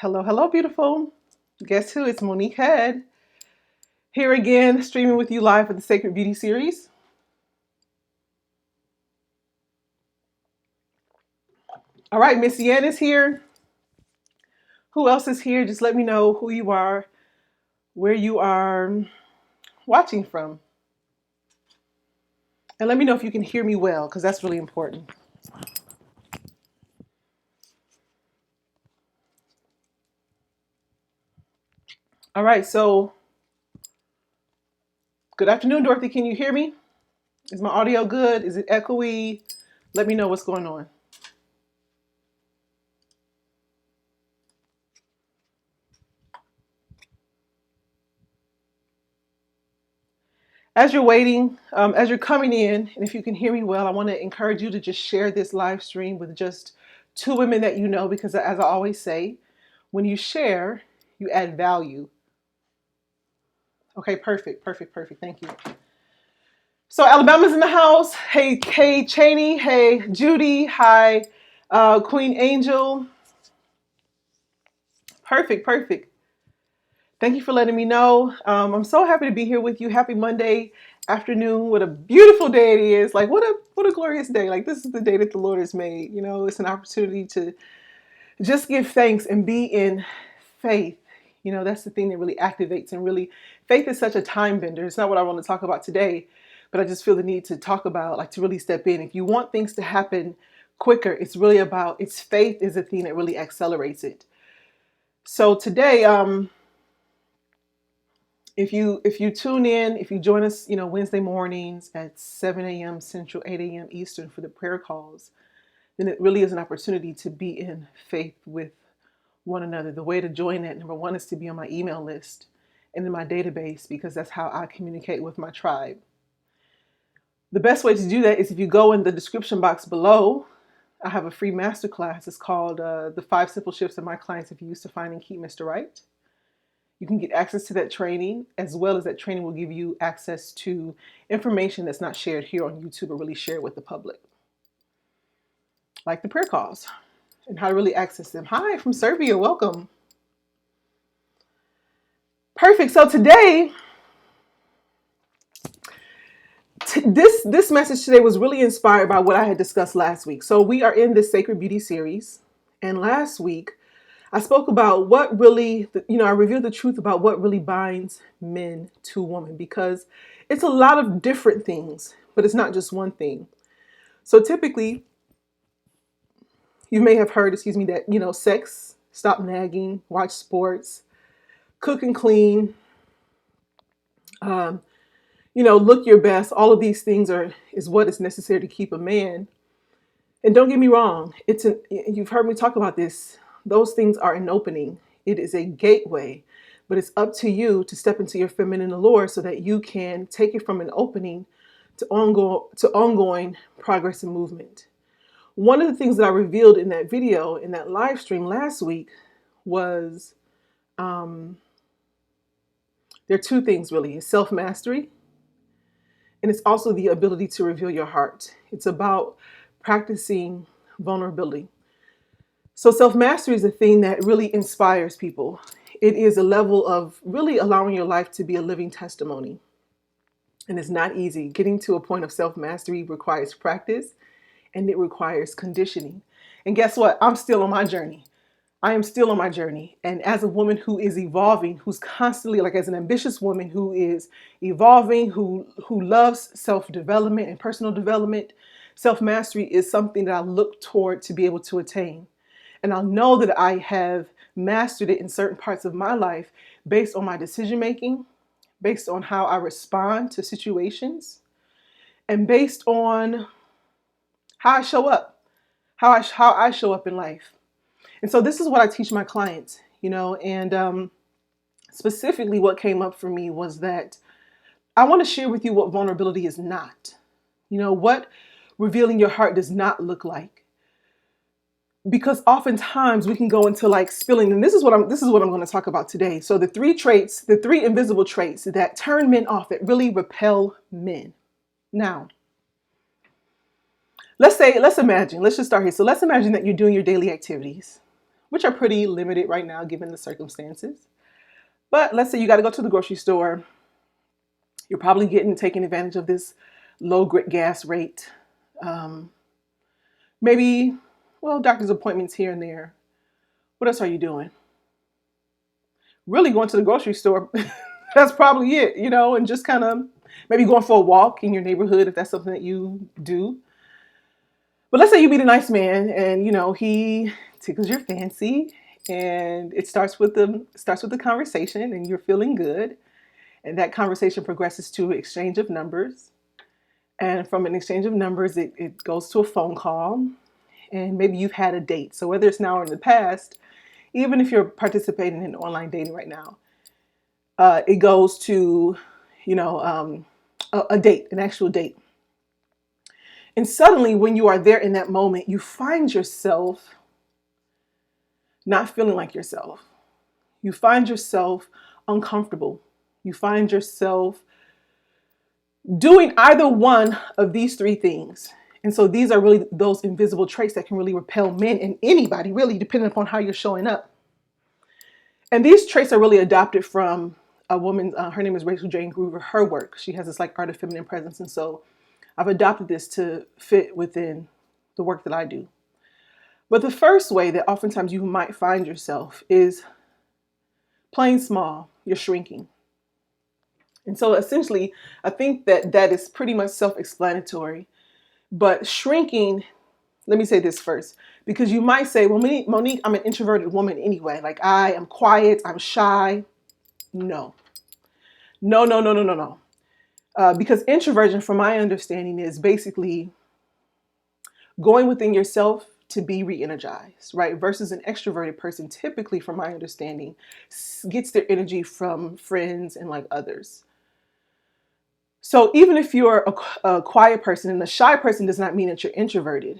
Hello, hello, beautiful. Guess who? It's Monique Head. Here again, streaming with you live for the Sacred Beauty series. All right, Miss Yen is here. Who else is here? Just let me know who you are, where you are watching from. And let me know if you can hear me well, because that's really important. All right, so good afternoon, Dorothy. Can you hear me? Is my audio good? Is it echoey? Let me know what's going on. As you're waiting, as you're coming in, and if you can hear me well, I want to encourage you to just share this live stream with just two women that you know, because as I always say, when you share, you add value. Okay, perfect. Thank you. So Alabama's in the house. Hey, Kay Cheney. Hey, Judy. Hi, Queen Angel. Perfect. Thank you for letting me know. I'm so happy to be here with you. Happy Monday afternoon. What a beautiful day it is. Like what a glorious day. Like this is the day that the Lord has made. You know, it's an opportunity to just give thanks and be in faith. You know, that's the thing that really activates, and really faith is such a time bender. It's not what I want to talk about today, but I just feel the need to talk about, like, to really step in. If you want things to happen quicker, it's really about, it's faith is the thing that really accelerates it. So today, if you tune in, if you join us, you know, Wednesday mornings at 7 a.m. Central, 8 a.m. Eastern for the prayer calls, then it really is an opportunity to be in faith with one another. The way to join that, number one, is to be on my email list and in my database, because that's how I communicate with my tribe. The best way to do that is if you go in the description box below. I have a free masterclass. It's called The 5 Simple Shifts that my clients have used to find and keep Mr. Right. You can get access to that training, as well as that training will give you access to information that's not shared here on YouTube, or really shared with the public, like the prayer calls and how to really access them. Hi from Serbia, welcome. Perfect. So today, this message today was really inspired by what I had discussed last week. So we are in this Sacred Beauty series, and last week I spoke about what really, I revealed the truth about what really binds men to women, because it's a lot of different things, but it's not just one thing. So typically, you may have heard, that, sex, stop nagging, watch sports, cook and clean, look your best. All of these things is what is necessary to keep a man. And don't get me wrong, you've heard me talk about this. Those things are an opening. It is a gateway, but it's up to you to step into your feminine allure so that you can take it from an opening to ongoing progress and movement. One of the things that I revealed in that video, in that live stream last week, was there are two things really: self-mastery, and it's also the ability to reveal your heart. It's about practicing vulnerability. So self-mastery is a thing that really inspires people. It is a level of really allowing your life to be a living testimony. And it's not easy. Getting to a point of self-mastery requires practice, and it requires conditioning. And guess what? I'm still on my journey. I am still on my journey. And as a woman who is evolving, who's constantly, like, as an ambitious woman who is evolving, who loves self-development and personal development, self-mastery is something that I look toward to be able to attain. And I'll know that I have mastered it in certain parts of my life based on my decision making, based on how I respond to situations, and based on how I show up, how I show up in life. And so this is what I teach my clients, and specifically what came up for me was that I want to share with you what vulnerability is not. What revealing your heart does not look like. Because oftentimes we can go into like spilling, and this is what I'm going to talk about today. So the three invisible traits that turn men off, that really repel men. Now, let's just start here. So let's imagine that you're doing your daily activities. which are pretty limited right now given the circumstances. But let's say you got to go to the grocery store. You're probably taking advantage of this low gas rate. Um, maybe, well, doctor's appointments here and there. What else are you doing? Really going to the grocery store. That's probably it, and just kind of maybe going for a walk in your neighborhood if that's something that you do. But let's say you meet a nice man and he tickles your fancy, and it starts with the conversation, and you're feeling good, and that conversation progresses to exchange of numbers, and from an exchange of numbers it goes to a phone call, and maybe you've had a date. So whether it's now or in the past, even if you're participating in online dating right now, it goes to a date, an actual date. And suddenly, when you are there in that moment, you find yourself not feeling like yourself. You find yourself uncomfortable. You find yourself doing either one of these three things. And so these are really those invisible traits that can really repel men and anybody, really, depending upon how you're showing up. And these traits are really adopted from a woman, her name is Rachel Jane Groover, her work. She has this art of feminine presence. And so I've adopted this to fit within the work that I do. But the first way that oftentimes you might find yourself is playing small. You're shrinking. And so essentially, I think that is pretty much self-explanatory. But shrinking, let me say this first, because you might say, well, Monique, I'm an introverted woman anyway. Like, I am quiet, I'm shy. No. Because introversion, from my understanding, is basically going within yourself to be re-energized, right? Versus an extroverted person, typically, from my understanding, gets their energy from friends and like others. So even if you're a quiet person, and a shy person does not mean that you're introverted,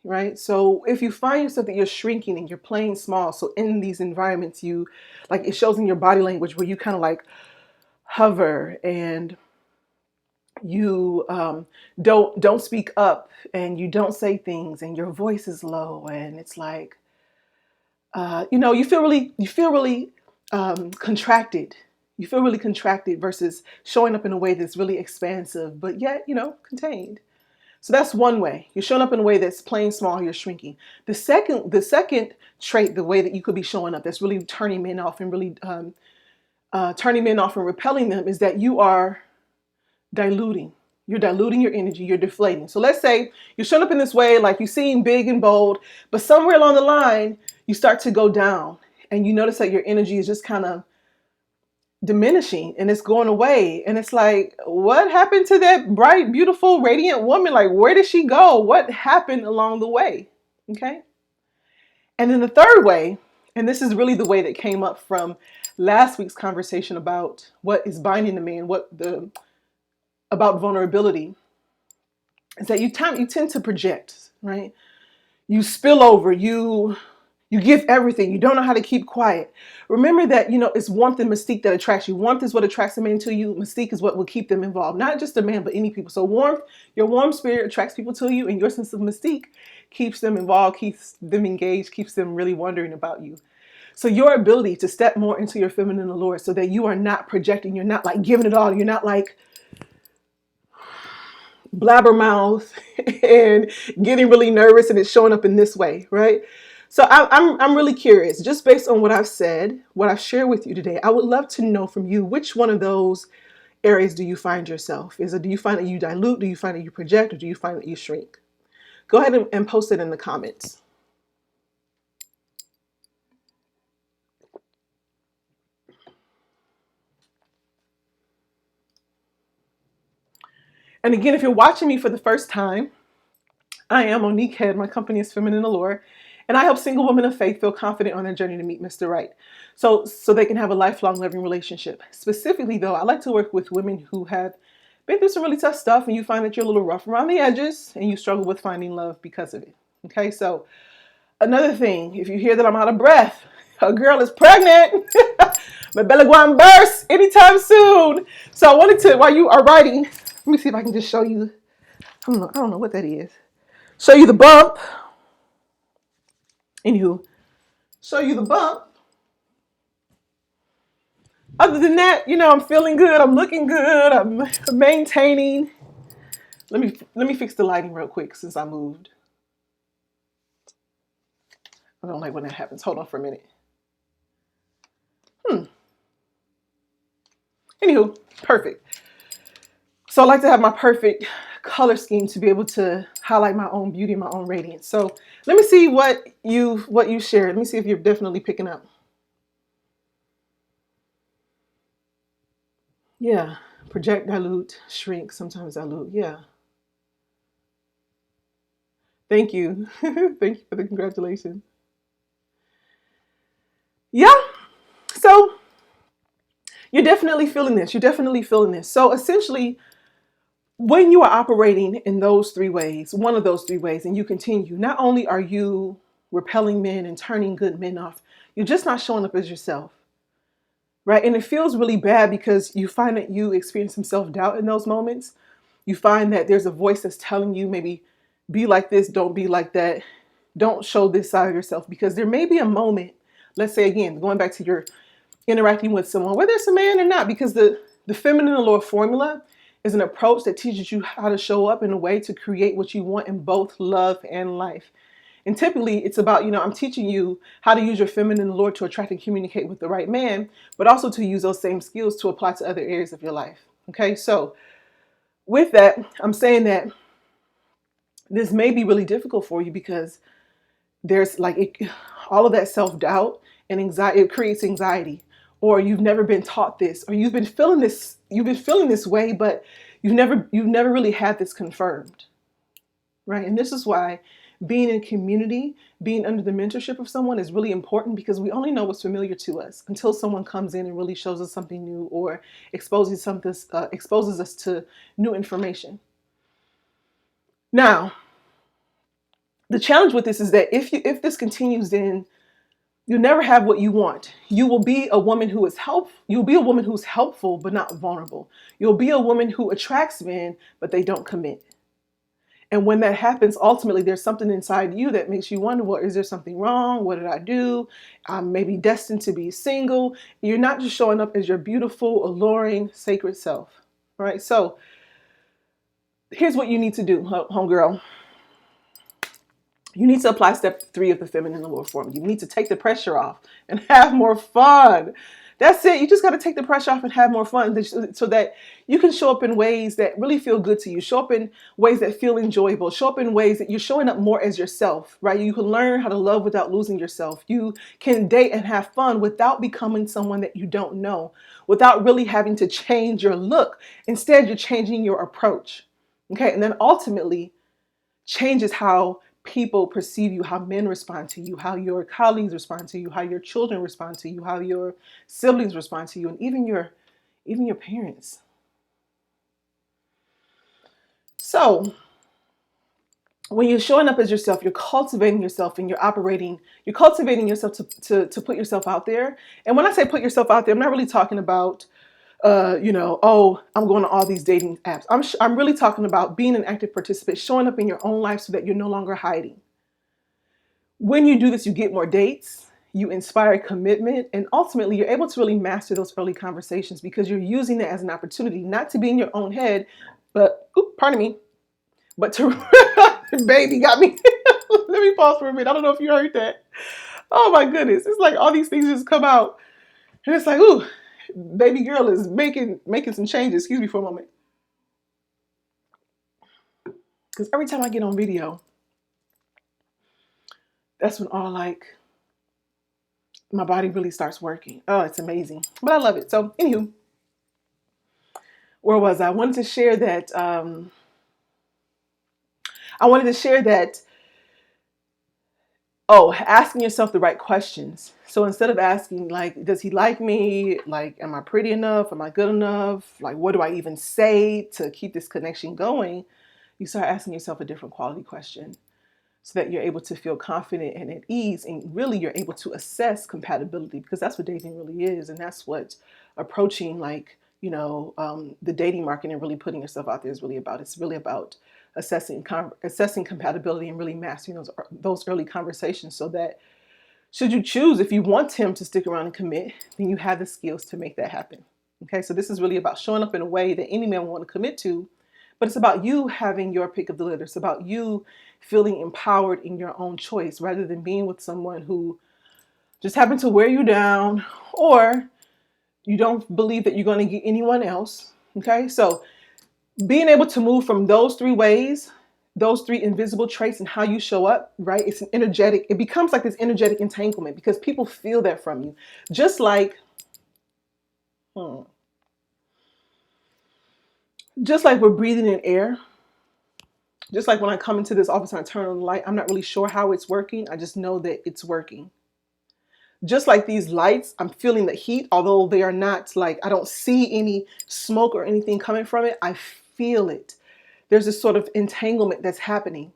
right? So if you find yourself that you're shrinking and you're playing small, so in these environments, you like, it shows in your body language where you kind of like hover, and you don't speak up, and you don't say things, and your voice is low, and it's like you feel really contracted. You feel really contracted versus showing up in a way that's really expansive, but yet contained. So that's one way. You're showing up in a way that's playing small. You're shrinking. The second trait, the way that you could be showing up, that's really turning men off and really turning men off and repelling them, is that you are diluting. You're diluting your energy. You're deflating. So let's say you're showing up in this way, like you seem big and bold, but somewhere along the line, you start to go down, and you notice that your energy is just kind of diminishing, and it's going away. And it's like, what happened to that bright, beautiful, radiant woman? Like, where did she go? What happened along the way? Okay. And then the third way, and this is really the way that came up from last week's conversation about what is binding the man, about vulnerability, is that you tend to project, right? You spill over, you give everything. You don't know how to keep quiet. Remember that, it's warmth and mystique that attracts you. Warmth is what attracts a man to you. Mystique is what will keep them involved. Not just a man, but any people. So warmth, your warm spirit attracts people to you, and your sense of mystique keeps them involved, keeps them engaged, keeps them really wondering about you. So your ability to step more into your feminine allure, so that you are not projecting, you're not like giving it all, you're not like blabbermouth and getting really nervous, and it's showing up in this way, right? So I'm really curious, just based on what I've said, what I've shared with you today. I would love to know from you, which one of those areas do you find yourself? Do you find that you dilute? Do you find that you project? Or do you find that you shrink? Go ahead and post it in the comments. And again, if you're watching me for the first time, I am Monique Head. My company is Feminine Allure, and I help single women of faith feel confident on their journey to meet Mr. Right, so they can have a lifelong loving relationship. Specifically, though, I like to work with women who have been through some really tough stuff, and you find that you're a little rough around the edges, and you struggle with finding love because of it. Okay, so another thing, if you hear that I'm out of breath, a girl is pregnant. My belly going burst anytime soon. So I wanted to, while you are writing, let me see if I can just show you. I don't know what that is. Show you the bump. Anywho, show you the bump. Other than that, I'm feeling good. I'm looking good. I'm maintaining. Let me fix the lighting real quick since I moved. I don't like when that happens. Hold on for a minute. Anywho, perfect. So I like to have my perfect color scheme to be able to highlight my own beauty, my own radiance. So let me see what you shared. Let me see if you're definitely picking up. Yeah, project, dilute, shrink, sometimes dilute. Yeah. Thank you. Thank you for the congratulations. Yeah. So you're definitely feeling this. You're definitely feeling this. So essentially, when you are operating in those three ways, one of those three ways, and you continue, not only are you repelling men and turning good men off, you're just not showing up as yourself. Right? And it feels really bad because you find that you experience some self-doubt in those moments. You find that there's a voice that's telling you maybe be like this, don't be like that. Don't show this side of yourself, because there may be a moment, let's say again, going back to your interacting with someone, whether it's a man or not, because the feminine allure formula is an approach that teaches you how to show up in a way to create what you want in both love and life. And typically it's about, I'm teaching you how to use your feminine allure to attract and communicate with the right man, but also to use those same skills to apply to other areas of your life. Okay, so with that, I'm saying that this may be really difficult for you because there's all of that self-doubt and anxiety. It creates anxiety, or you've never been taught this, or you've been feeling this way, but you've never really had this confirmed, right? And this is why being in community, being under the mentorship of someone is really important, because we only know what's familiar to us until someone comes in and really shows us something new or exposes us to new information. Now, the challenge with this is that if this continues, then you'll never have what you want. You will be a woman who is You'll be a woman who's helpful but not vulnerable. You'll be a woman who attracts men but they don't commit. And when that happens, ultimately there's something inside you that makes you wonder, well, is there something wrong? What did I do? I'm maybe destined to be single. You're not just showing up as your beautiful, alluring, sacred self. All right. So here's what you need to do, homegirl. You need to apply step 3 of the feminine allure formula. You need to take the pressure off and have more fun. That's it. You just got to take the pressure off and have more fun so that you can show up in ways that really feel good to you. Show up in ways that feel enjoyable. Show up in ways that you're showing up more as yourself, right? You can learn how to love without losing yourself. You can date and have fun without becoming someone that you don't know, without really having to change your look. Instead, you're changing your approach. Okay. And then ultimately changes how people perceive you, how men respond to you, how your colleagues respond to you, how your children respond to you, how your siblings respond to you, and even your parents. So when you're showing up as yourself, you're cultivating yourself, and you're cultivating yourself to put yourself out there. And when I say put yourself out there, I'm not really talking about oh, I'm going to all these dating apps. I'm really talking about being an active participant, showing up in your own life so that you're no longer hiding. When you do this, you get more dates, you inspire commitment, and ultimately you're able to really master those early conversations because you're using it as an opportunity not to be in your own head, but, pardon me, but to, baby got me. Let me pause for a minute. I don't know if you heard that. Oh my goodness. It's like all these things just come out and it's like, ooh, baby girl is making some changes. Excuse me for a moment. Because every time I get on video, that's when my body really starts working. Oh, it's amazing. But I love it. So anywho, where was I? I wanted to share that asking yourself the right questions. So instead of asking does he like me? Am I pretty enough? Am I good enough? What do I even say to keep this connection going? You start asking yourself a different quality question so that you're able to feel confident and at ease, and really you're able to assess compatibility, because that's what dating really is. And that's what approaching the dating market and really putting yourself out there is really about. It's really about assessing compatibility and really mastering those early conversations so that Should you choose, if you want him to stick around and commit, then you have the skills to make that happen. Okay, so this is really about showing up in a way that any man will want to commit to, but it's about you having your pick of the litter. It's about you feeling empowered in your own choice rather than being with someone who just happened to wear you down, or you don't believe that you're going to get anyone else. Okay, so being able to move from those three ways, those three invisible traits and how you show up, right? It's an energetic, it becomes like this energetic entanglement because people feel that from you. Just like, just like we're breathing in air, just like when I come into this office and I turn on the light, I'm not really sure how it's working. I just know that it's working. Just like these lights, I'm feeling the heat, although they are not like, I don't see any smoke or anything coming from it. I feel it. There's this sort of entanglement that's happening.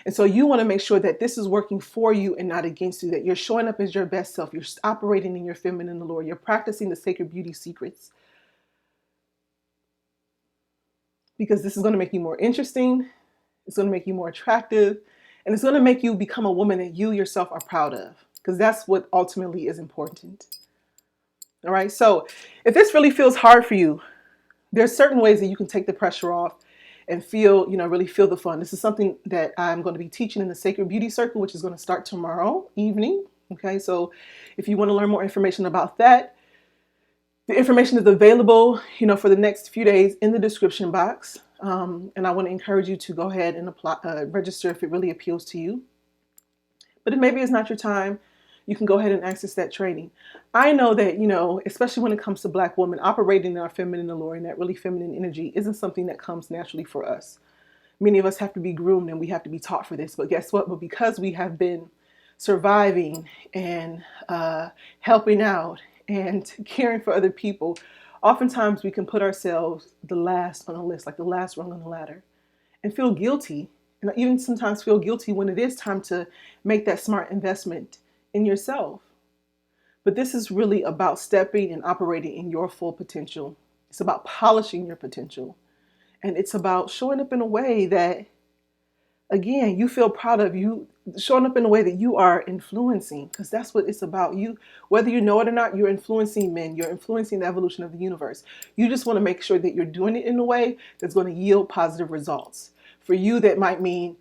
And so you want to make sure that this is working for you and not against you, that you're showing up as your best self. You're operating in your feminine allure. You're practicing the sacred beauty secrets. Because this is going to make you more interesting. It's going to make you more attractive. And it's going to make you become a woman that you yourself are proud of. Because that's what ultimately is important. All right. So if this really feels hard for you, there's certain ways that you can take the pressure off and feel, really feel the fun. This is something that I'm going to be teaching in the Sacred Beauty Circle, which is going to start tomorrow evening. Okay, so if you want to learn more information about that, the information is available, for the next few days in the description box. And I want to encourage you to go ahead and apply, register if it really appeals to you. But if maybe it's not your time, you can go ahead and access that training. I know that, especially when it comes to Black women, operating in our feminine allure and that really feminine energy isn't something that comes naturally for us. Many of us have to be groomed and we have to be taught for this. But guess what? But because we have been surviving and helping out and caring for other people, oftentimes we can put ourselves the last on the list, like the last rung on the ladder, and feel guilty. And even sometimes feel guilty when it is time to make that smart investment in yourself. But this is really about stepping and operating in your full potential. It's about polishing your potential. And it's about showing up in a way that, again, you feel proud of, you showing up in a way that you are influencing, because that's what it's about. You, whether you know it or not, you're influencing men, you're influencing the evolution of the universe. You just want to make sure that you're doing it in a way that's going to yield positive results. For you, that might mean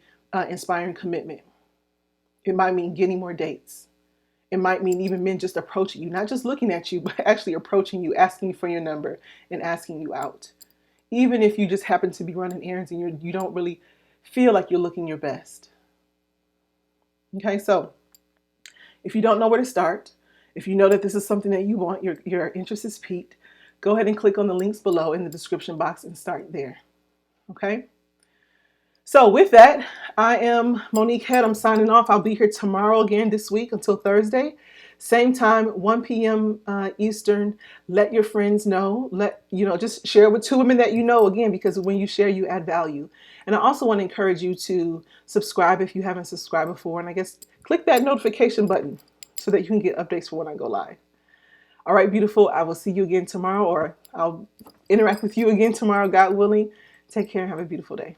inspiring commitment. It might mean getting more dates. It might mean even men just approaching you, not just looking at you, but actually approaching you, asking for your number and asking you out. Even if you just happen to be running errands and you don't really feel like you're looking your best. Okay, so if you don't know where to start, if you know that this is something that you want, your interest is piqued, go ahead and click on the links below in the description box and start there. Okay? So with that, I am Monique Head. I'm signing off. I'll be here tomorrow again this week until Thursday. Same time, 1 p.m. Eastern. Let your friends know. Just share with 2 women that you know, again, because when you share, you add value. And I also want to encourage you to subscribe if you haven't subscribed before. And I guess click that notification button so that you can get updates for when I go live. All right, beautiful. I will see you again tomorrow, or I'll interact with you again tomorrow, God willing. Take care and have a beautiful day.